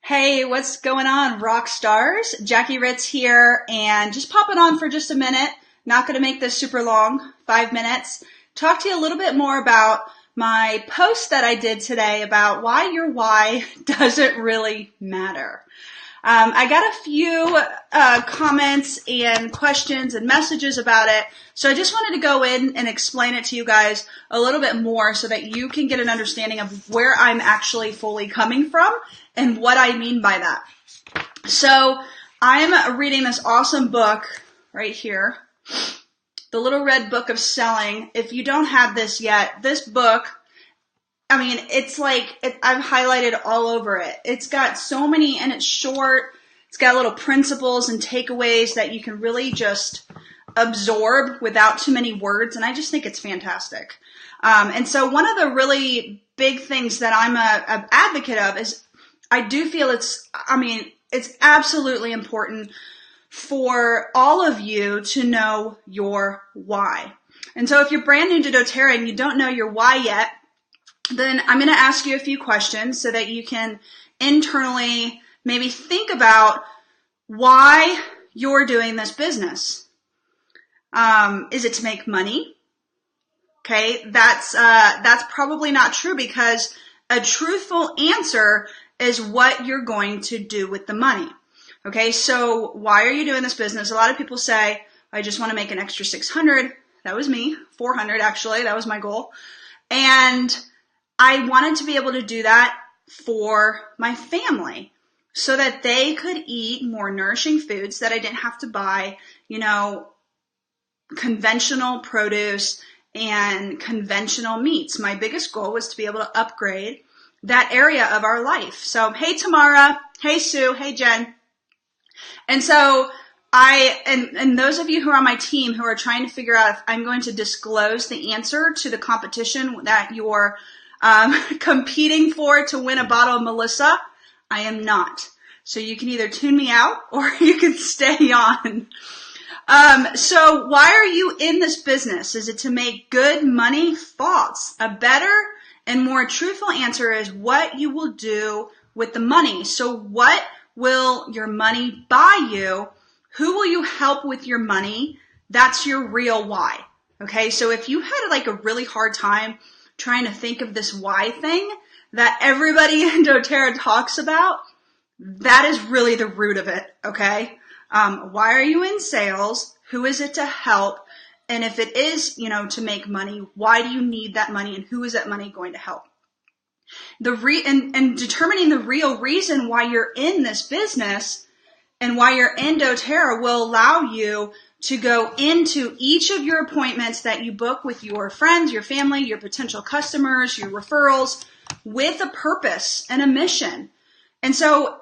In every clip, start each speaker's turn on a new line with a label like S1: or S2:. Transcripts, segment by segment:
S1: Hey, what's going on, rock stars? Jackie Ritz here, and just popping on for just a minute. Not going to make this super long, 5 minutes. Talk to you a little bit more about my post that I did today about why your why doesn't really matter. I got a few comments and questions and messages about it, so I just wanted to go in and explain it to you guys a little bit more so that you can get an understanding of where I'm actually fully coming from and what I mean by that. So I'm reading this awesome book right here, The Little Red Book of Selling. If you don't have this yet, this book, it's like I've highlighted all over it. It's got so many, and it's short. It's got little principles and takeaways that you can really just absorb without too many words, and I just think it's fantastic. And so one of the really big things that I'm an advocate of is I do feel it's absolutely important for all of you to know your why. And so if you're brand new to doTERRA and you don't know your why yet, then I'm going to ask you a few questions so that you can internally maybe think about why you're doing this business. Is it to make money? Okay, that's probably not true, because a truthful answer is what you're going to do with the money. Okay, so why are you doing this business? A lot of people say, I just want to make an extra 600. That was me. 400 actually. That was my goal. And I wanted to be able to do that for my family so that they could eat more nourishing foods, that I didn't have to buy, conventional produce and conventional meats. My biggest goal was to be able to upgrade that area of our life. So, hey Tamara, hey Sue, hey Jen. And so and those of you who are on my team who are trying to figure out if I'm going to disclose the answer to the competition that you're competing for to win a bottle of Melissa, I am not. So you can either tune me out or you can stay on. So why are you in this business? Is it to make good money? False. A better and more truthful answer is what you will do with the money. So what will your money buy you? Who will you help with your money? That's your real why. Okay, so if you had a really hard time trying to think of this why thing that everybody in doTERRA talks about, that is really the root of it, okay? Why are you in sales? Who is it to help? And if it is, to make money, why do you need that money, and who is that money going to help? And determining the real reason why you're in this business and why you're in doTERRA will allow you to go into each of your appointments that you book with your friends, your family, your potential customers, your referrals, with a purpose and a mission. And so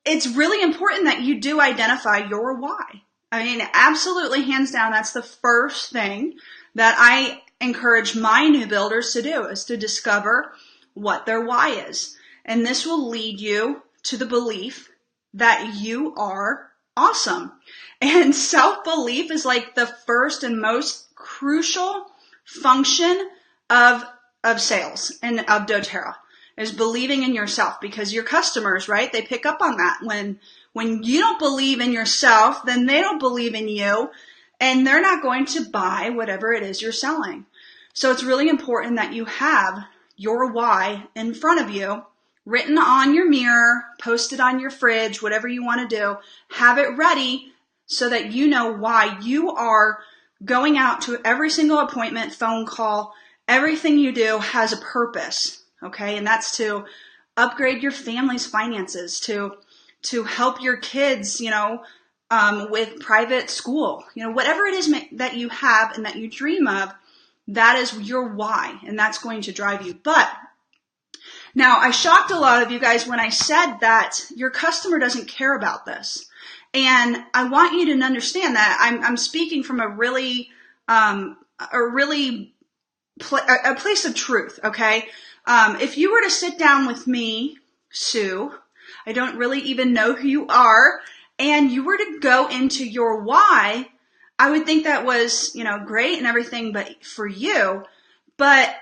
S1: it's really important that you do identify your why. Absolutely, hands down, that's the first thing that I encourage my new builders to do, is to discover what their why is. And this will lead you to the belief that you are awesome. And self-belief is the first and most crucial function of sales and of doTERRA, is believing in yourself, because your customers, right, they pick up on that. When you don't believe in yourself, then they don't believe in you, and they're not going to buy whatever it is you're selling. So it's really important that you have your why in front of you, written on your mirror, posted on your fridge, whatever you want to do. Have it ready so that you know why you are going out to every single appointment, phone call. Everything you do has a purpose, okay? And that's to upgrade your family's finances, to help your kids, with private school. Whatever it is that you have and that you dream of, that is your why, and that's going to drive you. But now, I shocked a lot of you guys when I said that your customer doesn't care about this. And I want you to understand that I'm speaking from a place of truth, okay? If you were to sit down with me, Sue, I don't really even know who you are, and you were to go into your why, I would think that was, great and everything, but for you, but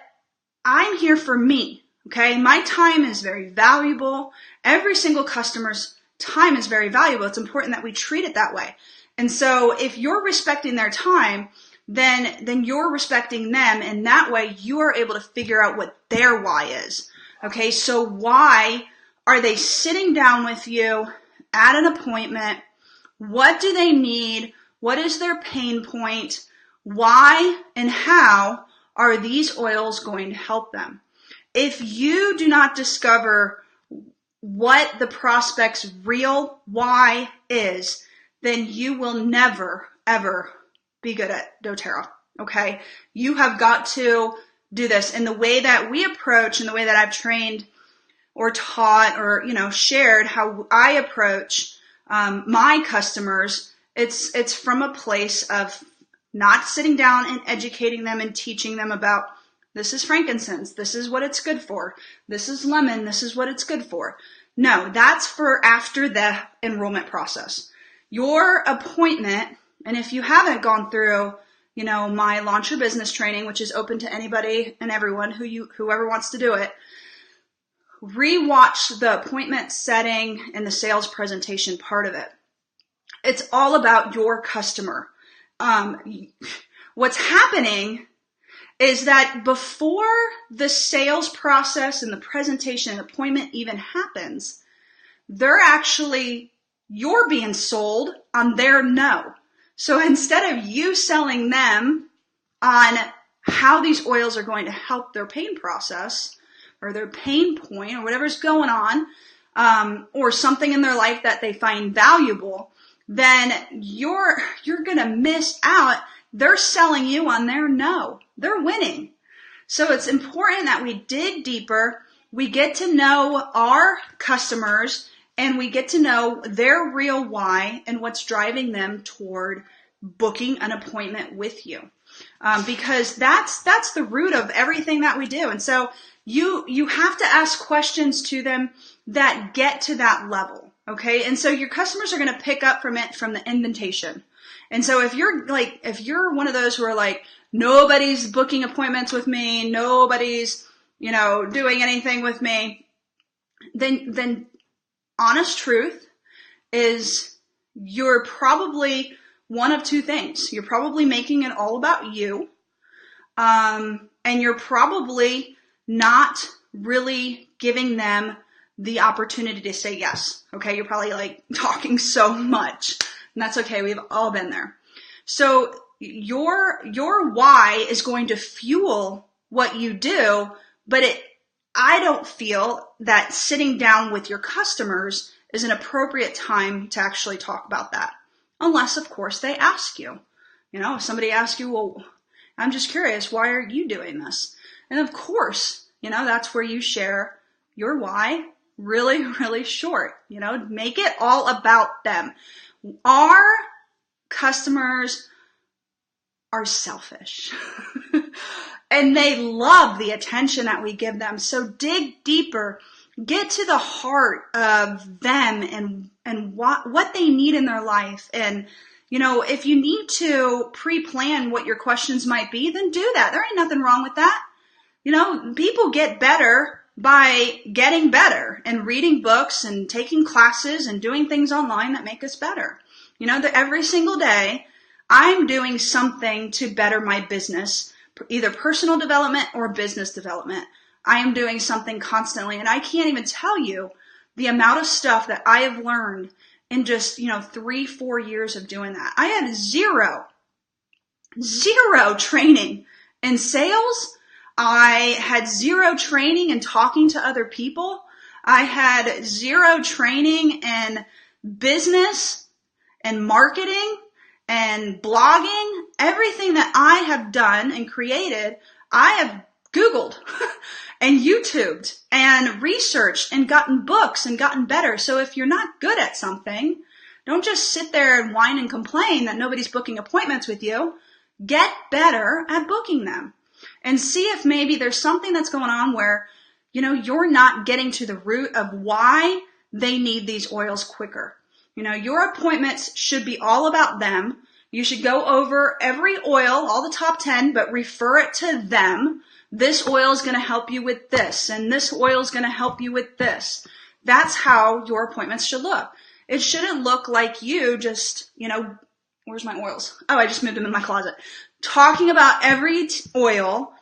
S1: I'm here for me. Okay, my time is very valuable. Every single customer's time is very valuable. It's important that we treat it that way. And so if you're respecting their time, then you're respecting them, and that way you are able to figure out what their why is. Okay, so why are they sitting down with you at an appointment? What do they need? What is their pain point? Why and how are these oils going to help them? If you do not discover what the prospect's real why is, then you will never, ever be good at doTERRA, okay? You have got to do this. And the way that we approach and the way that I've trained or taught or, shared how I approach my customers, it's from a place of not sitting down and educating them and teaching them about this is frankincense, this is what it's good for, this is lemon, this is what it's good for. No, that's for after the enrollment process. Your appointment, and if you haven't gone through, my Launch Your Business training, which is open to anybody and everyone whoever wants to do it, rewatch the appointment setting and the sales presentation part of it. It's all about your customer. What's happening is that before the sales process and the presentation and appointment even happens, you're being sold on their no. So instead of you selling them on how these oils are going to help their pain process or their pain point or whatever's going on, or something in their life that they find valuable, then you're going to miss out. They're selling you on their no. They're winning. So it's important that we dig deeper. We get to know our customers and we get to know their real why and what's driving them toward booking an appointment with you. Because that's the root of everything that we do. And so you have to ask questions to them that get to that level. Okay. And so your customers are going to pick up from the invitation. And so if you're one of those who are like, nobody's booking appointments with me, nobody's, doing anything with me, then honest truth is you're probably one of two things. You're probably making it all about you. And you're probably not really giving them the opportunity to say yes. Okay. You're probably talking so much. And that's okay. We've all been there. So your why is going to fuel what you do, but I don't feel that sitting down with your customers is an appropriate time to actually talk about that. Unless, of course, they ask you. If somebody asks you, well, I'm just curious, why are you doing this? And of course, that's where you share your why really, really short. Make it all about them. Our customers are selfish and they love the attention that we give them. So dig deeper, get to the heart of them and what they need in their life. And, if you need to pre-plan what your questions might be, then do that. There ain't nothing wrong with that. People get better by getting better and reading books and taking classes and doing things online that make us better. That every single day I'm doing something to better my business, either personal development or business development. I am doing something constantly, and I can't even tell you the amount of stuff that I have learned in just, 3-4 years of doing that. I had zero training in sales. I had zero training in talking to other people. I had zero training in business and marketing and blogging. Everything that I have done and created, I have Googled and YouTubed and researched and gotten books and gotten better. So if you're not good at something, don't just sit there and whine and complain that nobody's booking appointments with you. Get better at booking them and see if maybe there's something that's going on where, you're not getting to the root of why they need these oils quicker. Your appointments should be all about them. You should go over every oil, all the top 10, but refer it to them this oil is going to help you with this, and this oil is going to help you with this. That's how your appointments should look. It shouldn't look like you just, where's my oils? Oh, I just moved them in my closet. Talking about every oil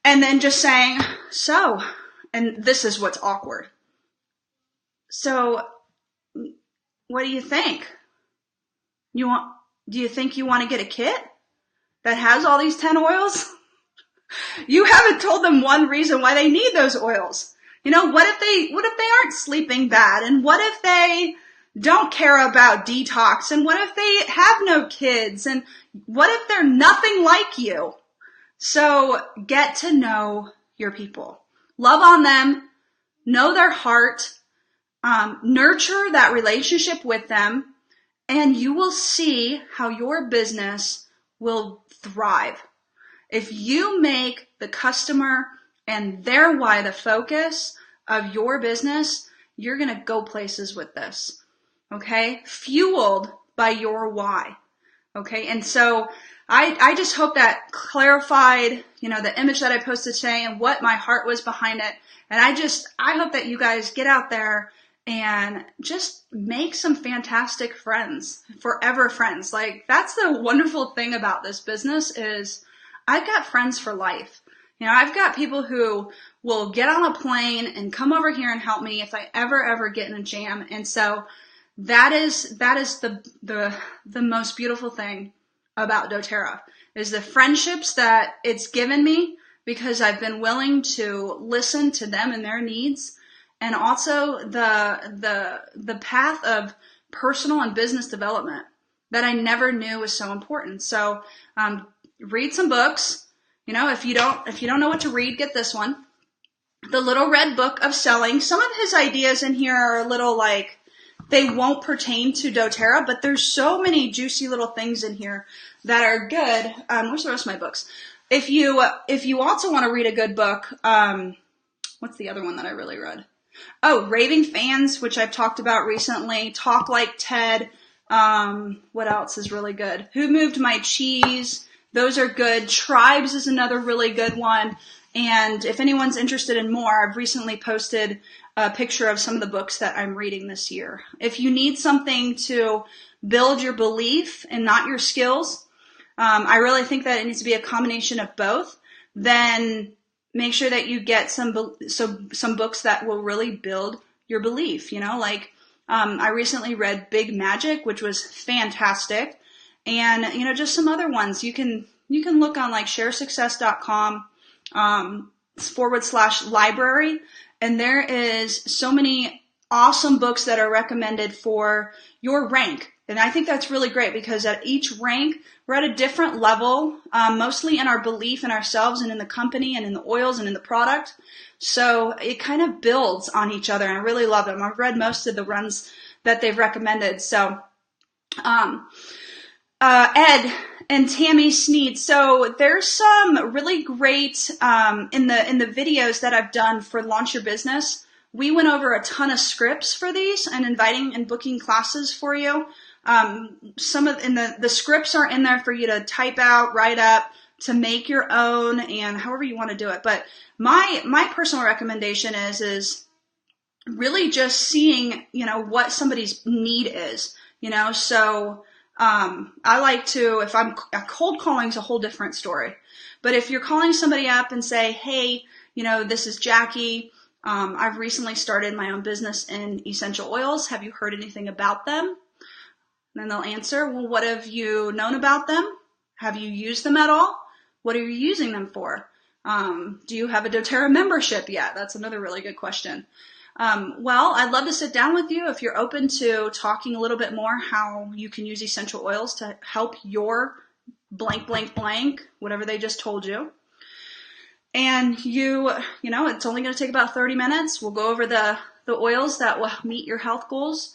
S1: and then just saying, so, and this is what's awkward. So, what do you think? Do you think you want to get a kit that has all these 10 oils? You haven't told them one reason why they need those oils. What if they aren't sleeping bad? And what if they don't care about detox? And what if they have no kids? And what if they're nothing like you? So get to know your people. Love on them. Know their heart. Nurture that relationship with them. And you will see how your business will thrive. If you make the customer and their why the focus of your business, you're going to go places with this. Okay? Fueled by your why. Okay? And so I just hope that clarified, the image that I posted today and what my heart was behind it. And I hope that you guys get out there and just make some fantastic friends, forever friends. Like, that's the wonderful thing about this business is I've got friends for life. I've got people who will get on a plane and come over here and help me if I ever get in a jam. And so that is the most beautiful thing about doTERRA is the friendships that it's given me because I've been willing to listen to them and their needs. And also the path of personal and business development that I never knew was so important. So read some books. If you don't know what to read, get this one. The Little Red Book of Selling. Some of his ideas in here are a little like they won't pertain to doTERRA, but there's so many juicy little things in here that are good. Where's the rest of my books? If you also want to read a good book, what's the other one that I really read? Oh, Raving Fans, which I've talked about recently. Talk Like Ted. What else is really good? Who Moved My Cheese? Those are good. Tribes is another really good one. And if anyone's interested in more, I've recently posted a picture of some of the books that I'm reading this year. If you need something to build your belief and not your skills, I really think that it needs to be a combination of both. Then make sure that you get some books that will really build your belief. I recently read Big Magic, which was fantastic. And, just some other ones. You can look on like sharesuccess.com /library. And there is so many awesome books that are recommended for your rank. And I think that's really great because at each rank, we're at a different level, mostly in our belief in ourselves and in the company and in the oils and in the product. So it kind of builds on each other. And I really love them. I've read most of the runs that they've recommended. So, Ed and Tammy Sneed. So there's some really great, in the videos that I've done for Launch Your Business. We went over a ton of scripts for these and inviting and booking classes for you. Some of the scripts are in there for you to type out, write up, to make your own, and however you want to do it. But my personal recommendation is really just seeing, what somebody's need is, so I like to, if I'm cold calling is a whole different story. But if you're calling somebody up and say, hey, this is Jackie. I've recently started my own business in essential oils. Have you heard anything about them? And then they'll answer, well, what have you known about them? Have you used them at all? What are you using them for? Do you have a doTERRA membership yet? That's another really good question. Well, I'd love to sit down with you if you're open to talking a little bit more how you can use essential oils to help your blank, blank, blank, whatever they just told you. And it's only going to take about 30 minutes. We'll go over the oils that will meet your health goals.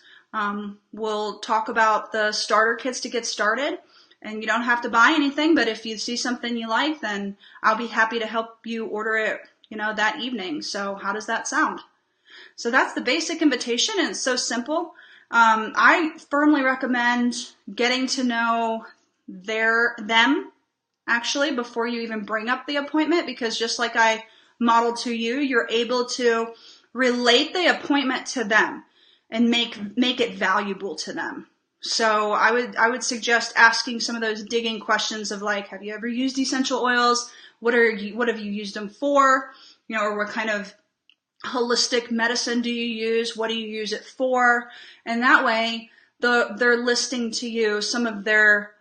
S1: We'll talk about the starter kits to get started. And you don't have to buy anything, but if you see something you like, then I'll be happy to help you order it, that evening. So how does that sound? So that's the basic invitation, and it's so simple. I firmly recommend getting to know them actually, before you even bring up the appointment, because just like I modeled to you, you're able to relate the appointment to them and make it valuable to them. So I would suggest asking some of those digging questions of like, have you ever used essential oils? What have you used them for? Or what kind of holistic medicine do you use? What do you use it for? And that way, they're listing to you some of their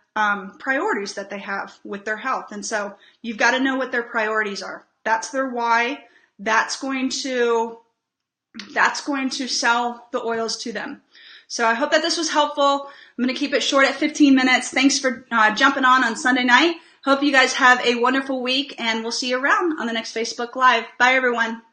S1: priorities that they have with their health. And so you've got to know what their priorities are. That's their why. That's going to sell the oils to them. So I hope that this was helpful. I'm going to keep it short at 15 minutes. Thanks for jumping on Sunday night. Hope you guys have a wonderful week, and we'll see you around on the next Facebook Live. Bye, everyone.